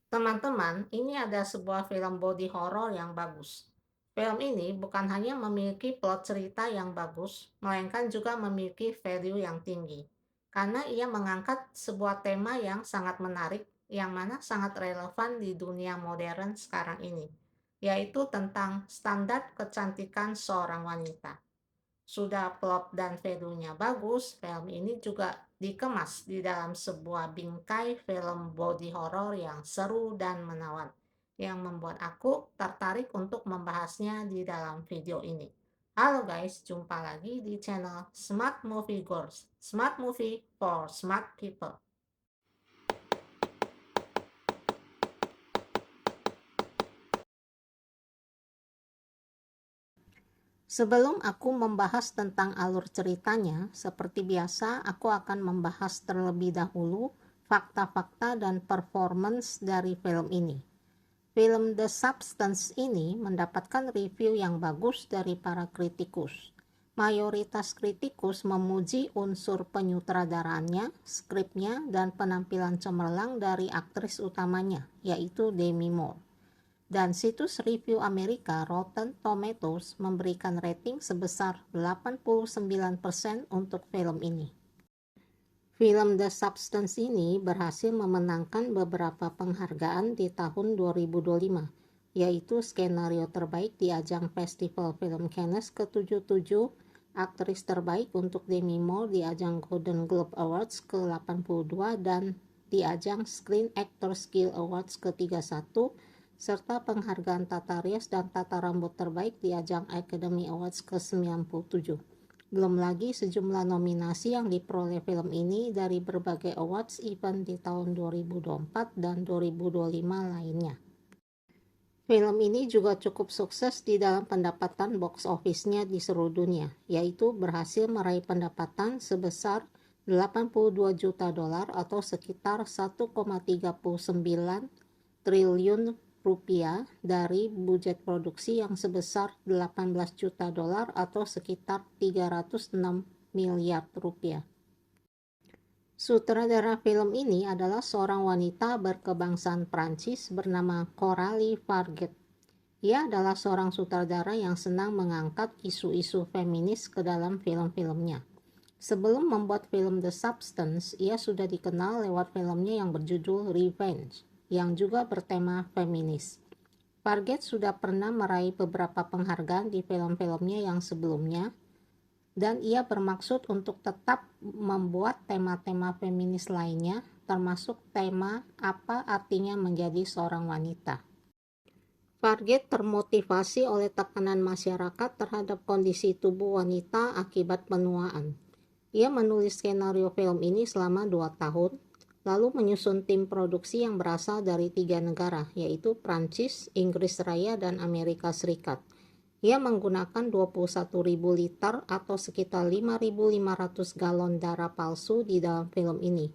Teman-teman, ini ada sebuah film body horror yang bagus. Film ini bukan hanya memiliki plot cerita yang bagus, melainkan juga memiliki value yang tinggi. Karena ia mengangkat sebuah tema yang sangat menarik, yang mana sangat relevan di dunia modern sekarang ini, yaitu tentang standar kecantikan seorang wanita. Sudah plot dan value-nya bagus, film ini juga dikemas di dalam sebuah bingkai film body horror yang seru dan menawan, yang membuat aku tertarik untuk membahasnya di dalam video ini. Halo guys, jumpa lagi di channel Smart Movie Girls, Smart Movie for Smart People. Sebelum aku membahas tentang alur ceritanya, seperti biasa aku akan membahas terlebih dahulu fakta-fakta dan performance dari film ini. Film The Substance ini mendapatkan review yang bagus dari para kritikus. Mayoritas kritikus memuji unsur penyutradaraannya, skripnya, dan penampilan cemerlang dari aktris utamanya, yaitu Demi Moore. Dan situs review Amerika Rotten Tomatoes memberikan rating sebesar 89% untuk film ini. Film The Substance ini berhasil memenangkan beberapa penghargaan di tahun 2025, yaitu skenario terbaik di ajang Festival Film Cannes ke-77, aktris terbaik untuk Demi Moore di ajang Golden Globe Awards ke-82 dan di ajang Screen Actors Guild Awards ke-31, serta penghargaan Tata Rias dan Tata Rambut terbaik di ajang Academy Awards ke-97. Belum lagi sejumlah nominasi yang diperoleh film ini dari berbagai awards event di tahun 2024 dan 2025 lainnya. Film ini juga cukup sukses di dalam pendapatan box office-nya di seluruh dunia, yaitu berhasil meraih pendapatan sebesar 82 juta dolar atau sekitar 1,39 triliun rupiah dari budget produksi yang sebesar 18 juta dolar atau sekitar 306 miliar rupiah. Sutradara film ini adalah seorang wanita berkebangsaan Prancis bernama Coralie Fargeat. Ia adalah seorang sutradara yang senang mengangkat isu-isu feminis ke dalam film-filmnya. Sebelum membuat film The Substance, ia sudah dikenal lewat filmnya yang berjudul Revenge, yang juga bertema feminis. Fargeat sudah pernah meraih beberapa penghargaan di film-filmnya yang sebelumnya, dan ia bermaksud untuk tetap membuat tema-tema feminis lainnya, termasuk tema apa artinya menjadi seorang wanita. Fargeat termotivasi oleh tekanan masyarakat terhadap kondisi tubuh wanita akibat penuaan. Ia menulis skenario film ini selama 2 tahun, lalu menyusun tim produksi yang berasal dari 3 negara, yaitu Prancis, Inggris Raya, dan Amerika Serikat. Ia menggunakan 21.000 liter atau sekitar 5.500 galon darah palsu di dalam film ini,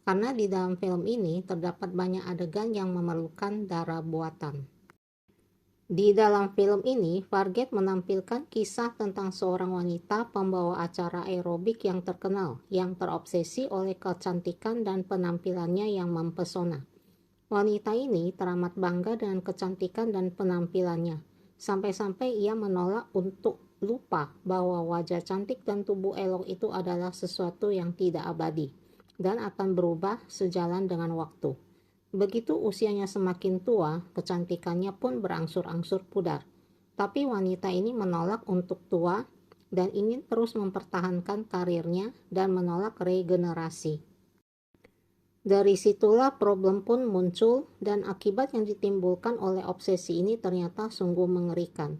karena di dalam film ini terdapat banyak adegan yang memerlukan darah buatan. Di dalam film ini, Fargeat menampilkan kisah tentang seorang wanita pembawa acara aerobik yang terkenal, yang terobsesi oleh kecantikan dan penampilannya yang mempesona. Wanita ini teramat bangga dengan kecantikan dan penampilannya, sampai-sampai ia menolak untuk lupa bahwa wajah cantik dan tubuh elok itu adalah sesuatu yang tidak abadi, dan akan berubah sejalan dengan waktu. Begitu usianya semakin tua, kecantikannya pun berangsur-angsur pudar. Tapi wanita ini menolak untuk tua dan ingin terus mempertahankan karirnya dan menolak regenerasi. Dari situlah problem pun muncul dan akibat yang ditimbulkan oleh obsesi ini ternyata sungguh mengerikan.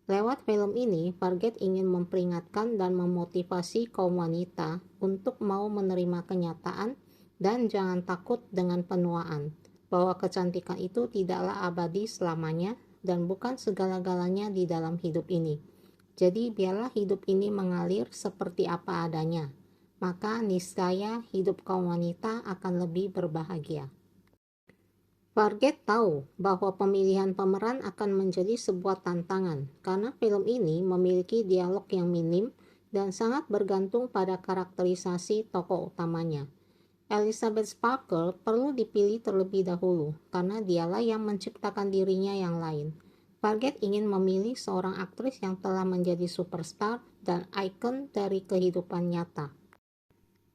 Lewat film ini, Fargeat ingin memperingatkan dan memotivasi kaum wanita untuk mau menerima kenyataan dan jangan takut dengan penuaan, bahwa kecantikan itu tidaklah abadi selamanya dan bukan segala-galanya di dalam hidup ini. Jadi biarlah hidup ini mengalir seperti apa adanya, maka niscaya hidup kaum wanita akan lebih berbahagia. Fargeat tahu bahwa pemilihan pemeran akan menjadi sebuah tantangan karena film ini memiliki dialog yang minim dan sangat bergantung pada karakterisasi tokoh utamanya. Elizabeth Sparkle perlu dipilih terlebih dahulu karena dialah yang menciptakan dirinya yang lain. Fargate ingin memilih seorang aktris yang telah menjadi superstar dan ikon dari kehidupan nyata.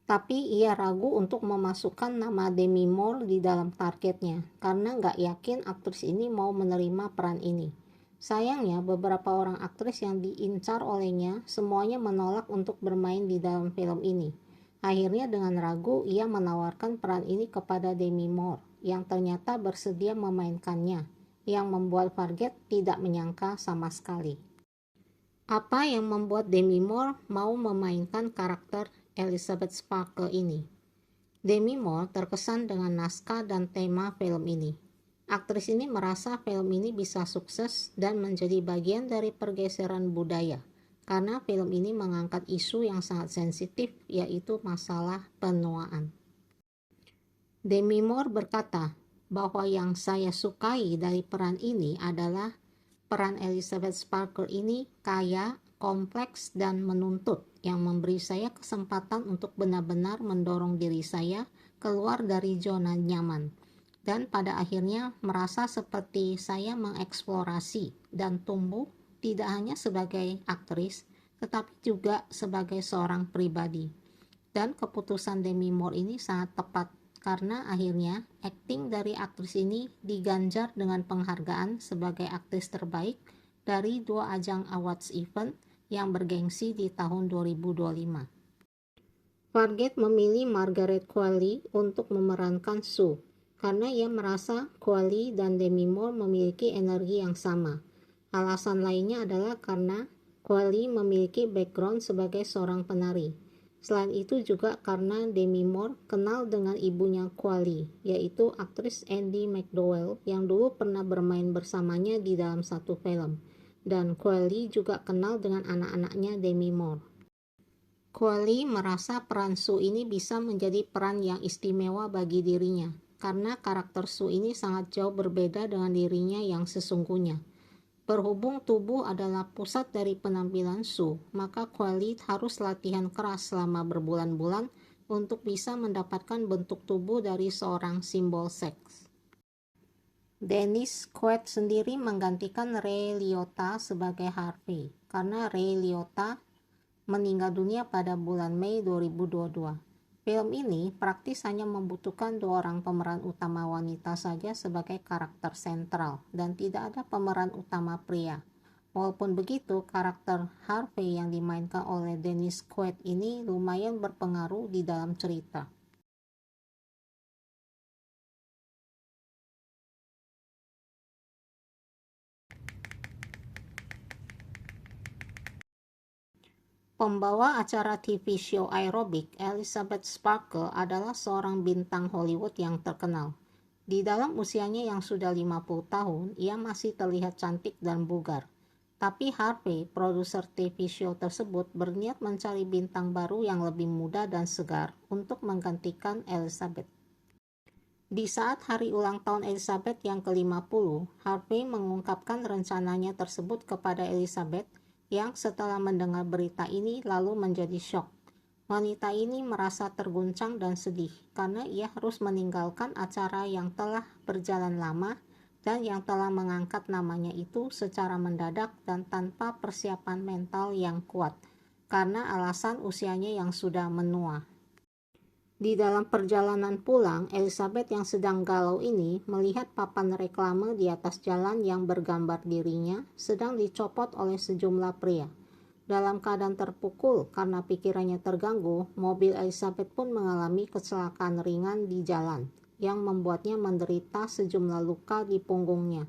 Tapi ia ragu untuk memasukkan nama Demi Moore di dalam targetnya karena nggak yakin aktris ini mau menerima peran ini. Sayangnya beberapa orang aktris yang diincar olehnya semuanya menolak untuk bermain di dalam film ini. Akhirnya dengan ragu ia menawarkan peran ini kepada Demi Moore yang ternyata bersedia memainkannya, yang membuat Fargate tidak menyangka sama sekali. Apa yang membuat Demi Moore mau memainkan karakter Elizabeth Sparkle ini? Demi Moore terkesan dengan naskah dan tema film ini. Aktris ini merasa film ini bisa sukses dan menjadi bagian dari pergeseran budaya, karena film ini mengangkat isu yang sangat sensitif, yaitu masalah penuaan. Demi Moore berkata bahwa yang saya sukai dari peran ini adalah peran Elizabeth Sparkle ini kaya, kompleks, dan menuntut, yang memberi saya kesempatan untuk benar-benar mendorong diri saya keluar dari zona nyaman, dan pada akhirnya merasa seperti saya mengeksplorasi dan tumbuh tidak hanya sebagai aktris, tetapi juga sebagai seorang pribadi. Dan keputusan Demi Moore ini sangat tepat, karena akhirnya akting dari aktris ini diganjar dengan penghargaan sebagai aktris terbaik dari 2 ajang awards event yang bergengsi di tahun 2025. Fargate memilih Margaret Qualley untuk memerankan Sue, karena ia merasa Qualley dan Demi Moore memiliki energi yang sama. Alasan lainnya adalah karena Qualley memiliki background sebagai seorang penari. Selain itu juga karena Demi Moore kenal dengan ibunya Qualley, yaitu aktris Andie MacDowell yang dulu pernah bermain bersamanya di dalam satu film. Dan Qualley juga kenal dengan anak-anaknya Demi Moore. Qualley merasa peran Sue ini bisa menjadi peran yang istimewa bagi dirinya, karena karakter Sue ini sangat jauh berbeda dengan dirinya yang sesungguhnya. Berhubung tubuh adalah pusat dari penampilan Sue, maka Qualley harus latihan keras selama berbulan-bulan untuk bisa mendapatkan bentuk tubuh dari seorang simbol seks. Dennis Quaid sendiri menggantikan Ray Liotta sebagai Harvey, karena Ray Liotta meninggal dunia pada bulan Mei 2022. Film ini praktis hanya membutuhkan 2 orang pemeran utama wanita saja sebagai karakter sentral dan tidak ada pemeran utama pria. Walaupun begitu, karakter Harvey yang dimainkan oleh Dennis Quaid ini lumayan berpengaruh di dalam cerita. Pembawa acara TV show aerobik Elizabeth Sparkle adalah seorang bintang Hollywood yang terkenal. Di dalam usianya yang sudah 50 tahun, ia masih terlihat cantik dan bugar. Tapi Harvey, produser TV show tersebut, berniat mencari bintang baru yang lebih muda dan segar untuk menggantikan Elizabeth. Di saat hari ulang tahun Elizabeth yang ke-50, Harvey mengungkapkan rencananya tersebut kepada Elizabeth, yang setelah mendengar berita ini lalu menjadi syok. Wanita ini merasa terguncang dan sedih karena ia harus meninggalkan acara yang telah berjalan lama dan yang telah mengangkat namanya itu secara mendadak dan tanpa persiapan mental yang kuat karena alasan usianya yang sudah menua. Di dalam perjalanan pulang, Elizabeth yang sedang galau ini melihat papan reklame di atas jalan yang bergambar dirinya sedang dicopot oleh sejumlah pria. Dalam keadaan terpukul karena pikirannya terganggu, mobil Elizabeth pun mengalami kecelakaan ringan di jalan yang membuatnya menderita sejumlah luka di punggungnya.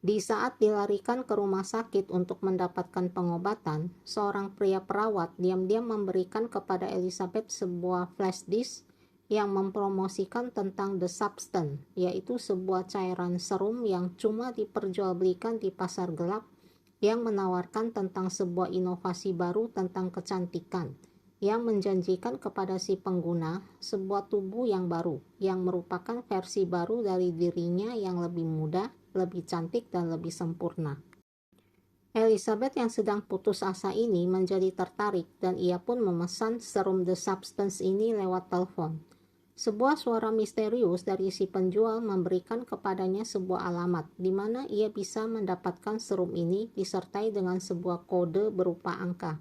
Di saat dilarikan ke rumah sakit untuk mendapatkan pengobatan, seorang pria perawat diam-diam memberikan kepada Elizabeth sebuah flash disk yang mempromosikan tentang The Substance, yaitu sebuah cairan serum yang cuma diperjualbelikan di pasar gelap yang menawarkan tentang sebuah inovasi baru tentang kecantikan yang menjanjikan kepada si pengguna sebuah tubuh yang baru, yang merupakan versi baru dari dirinya yang lebih muda, lebih cantik, dan lebih sempurna. Elizabeth yang sedang putus asa ini menjadi tertarik dan ia pun memesan serum The Substance ini lewat telepon. Sebuah suara misterius dari si penjual memberikan kepadanya sebuah alamat di mana ia bisa mendapatkan serum ini disertai dengan sebuah kode berupa angka.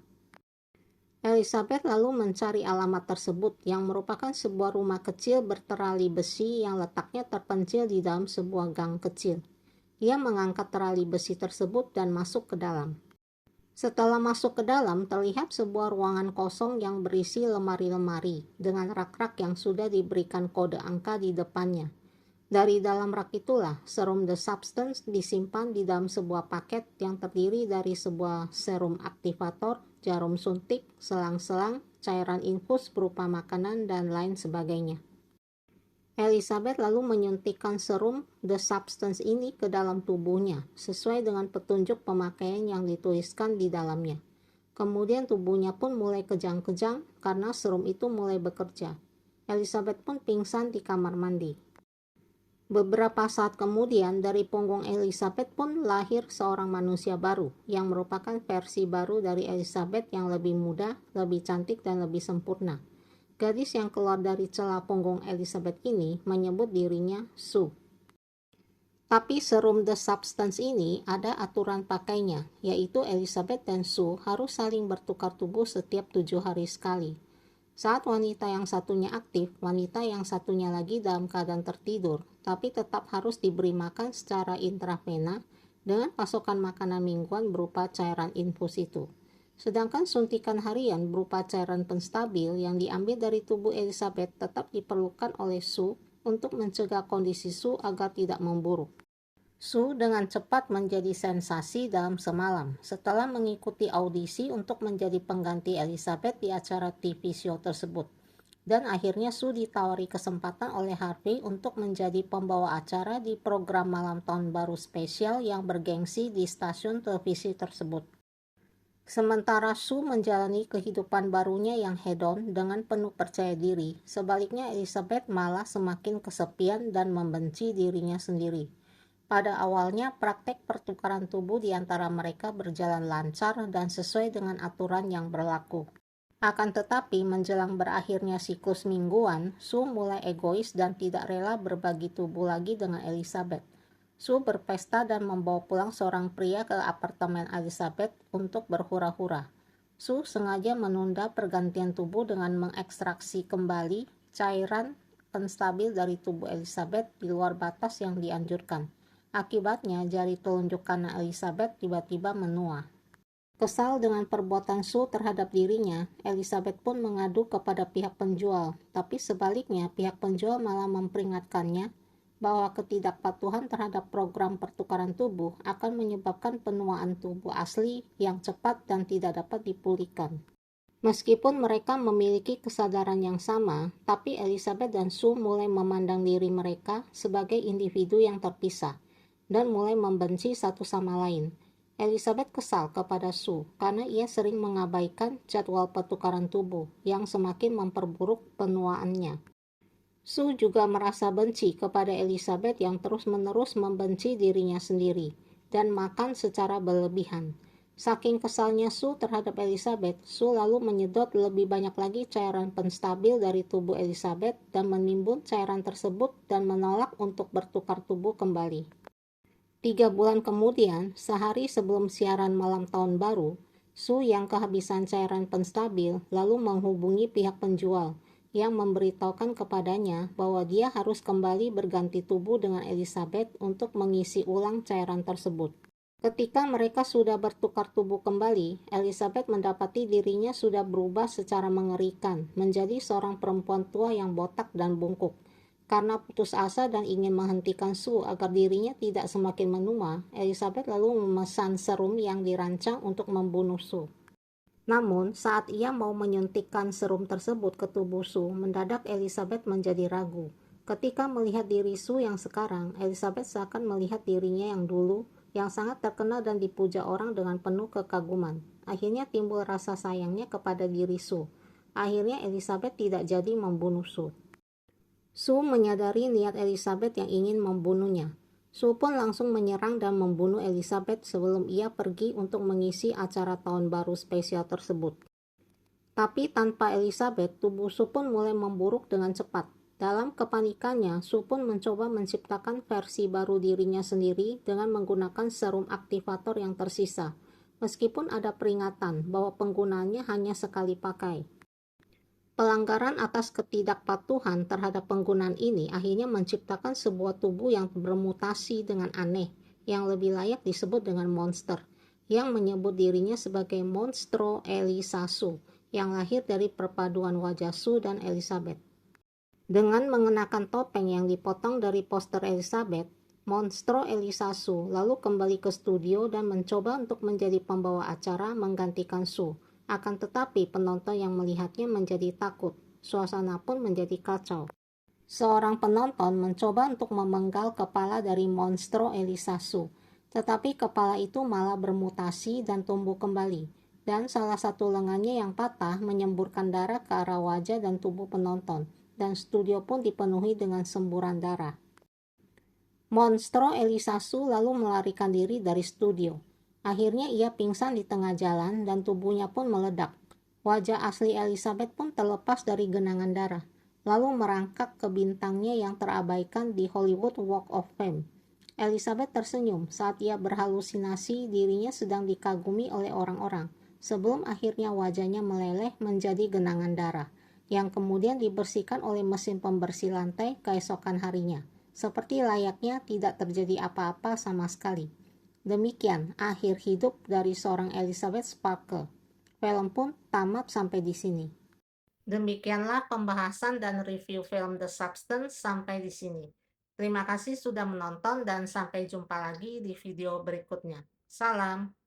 Elizabeth lalu mencari alamat tersebut yang merupakan sebuah rumah kecil berterali besi yang letaknya terpencil di dalam sebuah gang kecil. Ia mengangkat terali besi tersebut dan masuk ke dalam. Setelah masuk ke dalam, terlihat sebuah ruangan kosong yang berisi lemari-lemari dengan rak-rak yang sudah diberikan kode angka di depannya. Dari dalam rak itulah, serum The Substance disimpan di dalam sebuah paket yang terdiri dari sebuah serum aktivator, jarum suntik, selang-selang, cairan infus berupa makanan, dan lain sebagainya. Elizabeth lalu menyuntikkan serum The Substance ini ke dalam tubuhnya, sesuai dengan petunjuk pemakaian yang dituliskan di dalamnya. Kemudian tubuhnya pun mulai kejang-kejang karena serum itu mulai bekerja. Elizabeth pun pingsan di kamar mandi. Beberapa saat kemudian, dari punggung Elizabeth pun lahir seorang manusia baru, yang merupakan versi baru dari Elizabeth yang lebih muda, lebih cantik, dan lebih sempurna. Gadis yang keluar dari celah punggung Elizabeth ini menyebut dirinya Sue. Tapi serum The Substance ini ada aturan pakainya, yaitu Elizabeth dan Sue harus saling bertukar tubuh setiap 7 hari sekali. Saat wanita yang satunya aktif, wanita yang satunya lagi dalam keadaan tertidur, tapi tetap harus diberi makan secara intravena dengan pasokan makanan mingguan berupa cairan infus itu. Sedangkan suntikan harian berupa cairan penstabil yang diambil dari tubuh Elizabeth tetap diperlukan oleh Sue untuk mencegah kondisi Sue agar tidak memburuk. Sue dengan cepat menjadi sensasi dalam semalam setelah mengikuti audisi untuk menjadi pengganti Elizabeth di acara TV show tersebut. Dan akhirnya Sue ditawari kesempatan oleh Harvey untuk menjadi pembawa acara di program malam tahun baru spesial yang bergengsi di stasiun televisi tersebut. Sementara Sue menjalani kehidupan barunya yang hedon dengan penuh percaya diri, sebaliknya Elizabeth malah semakin kesepian dan membenci dirinya sendiri. Pada awalnya, praktek pertukaran tubuh di antara mereka berjalan lancar dan sesuai dengan aturan yang berlaku. Akan tetapi, menjelang berakhirnya siklus mingguan, Sue mulai egois dan tidak rela berbagi tubuh lagi dengan Elizabeth. Sue berpesta dan membawa pulang seorang pria ke apartemen Elizabeth untuk berhura-hura. Sue sengaja menunda pergantian tubuh dengan mengekstraksi kembali cairan penstabil dari tubuh Elizabeth di luar batas yang dianjurkan. Akibatnya, jari telunjuk kanan Elizabeth tiba-tiba menua. Kesal dengan perbuatan Sue terhadap dirinya, Elizabeth pun mengadu kepada pihak penjual, tapi sebaliknya pihak penjual malah memperingatkannya bahwa ketidakpatuhan terhadap program pertukaran tubuh akan menyebabkan penuaan tubuh asli yang cepat dan tidak dapat dipulihkan. Meskipun mereka memiliki kesadaran yang sama, tapi Elizabeth dan Sue mulai memandang diri mereka sebagai individu yang terpisah dan mulai membenci satu sama lain. Elizabeth kesal kepada Sue karena ia sering mengabaikan jadwal pertukaran tubuh yang semakin memperburuk penuaannya. Sue juga merasa benci kepada Elizabeth yang terus-menerus membenci dirinya sendiri dan makan secara berlebihan. Saking kesalnya Sue terhadap Elizabeth, Sue lalu menyedot lebih banyak lagi cairan penstabil dari tubuh Elizabeth dan menimbun cairan tersebut dan menolak untuk bertukar tubuh kembali. 3 bulan kemudian, sehari sebelum siaran malam tahun baru, Sue yang kehabisan cairan penstabil lalu menghubungi pihak penjual yang memberitahukan kepadanya bahwa dia harus kembali berganti tubuh dengan Elizabeth untuk mengisi ulang cairan tersebut. Ketika mereka sudah bertukar tubuh kembali, Elizabeth mendapati dirinya sudah berubah secara mengerikan menjadi seorang perempuan tua yang botak dan bungkuk. Karena putus asa dan ingin menghentikan Sue agar dirinya tidak semakin menua, Elizabeth lalu memesan serum yang dirancang untuk membunuh Sue. Namun, saat ia mau menyuntikkan serum tersebut ke tubuh Sue, mendadak Elizabeth menjadi ragu. Ketika melihat diri Sue yang sekarang, Elizabeth seakan melihat dirinya yang dulu, yang sangat terkenal dan dipuja orang dengan penuh kekaguman. Akhirnya timbul rasa sayangnya kepada diri Sue. Akhirnya Elizabeth tidak jadi membunuh Sue. Sue menyadari niat Elizabeth yang ingin membunuhnya. Sue pun langsung menyerang dan membunuh Elizabeth sebelum ia pergi untuk mengisi acara tahun baru spesial tersebut. Tapi tanpa Elizabeth, tubuh Sue pun mulai memburuk dengan cepat. Dalam kepanikannya, Sue pun mencoba menciptakan versi baru dirinya sendiri dengan menggunakan serum aktivator yang tersisa, meskipun ada peringatan bahwa penggunaannya hanya sekali pakai. Pelanggaran atas ketidakpatuhan terhadap penggunaan ini akhirnya menciptakan sebuah tubuh yang bermutasi dengan aneh, yang lebih layak disebut dengan monster, yang menyebut dirinya sebagai Monstro Elisa Sue, yang lahir dari perpaduan wajah Sue dan Elizabeth. Dengan mengenakan topeng yang dipotong dari poster Elizabeth, Monstro Elisa Sue lalu kembali ke studio dan mencoba untuk menjadi pembawa acara menggantikan Sue. Akan tetapi penonton yang melihatnya menjadi takut. Suasana pun menjadi kacau. Seorang penonton mencoba untuk memenggal kepala dari Monstro Elisa Sue, tetapi kepala itu malah bermutasi dan tumbuh kembali. Dan salah satu lengannya yang patah menyemburkan darah ke arah wajah dan tubuh penonton, dan studio pun dipenuhi dengan semburan darah. Monstro Elisa Sue lalu melarikan diri dari studio. Akhirnya ia pingsan di tengah jalan dan tubuhnya pun meledak. Wajah asli Elizabeth pun terlepas dari genangan darah, lalu merangkak ke bintangnya yang terabaikan di Hollywood Walk of Fame. Elizabeth tersenyum saat ia berhalusinasi dirinya sedang dikagumi oleh orang-orang, sebelum akhirnya wajahnya meleleh menjadi genangan darah, yang kemudian dibersihkan oleh mesin pembersih lantai keesokan harinya. Seperti layaknya tidak terjadi apa-apa sama sekali. Demikian akhir hidup dari seorang Elizabeth Sparkle. Film pun tamat sampai di sini. Demikianlah pembahasan dan review film The Substance sampai di sini. Terima kasih sudah menonton dan sampai jumpa lagi di video berikutnya. Salam.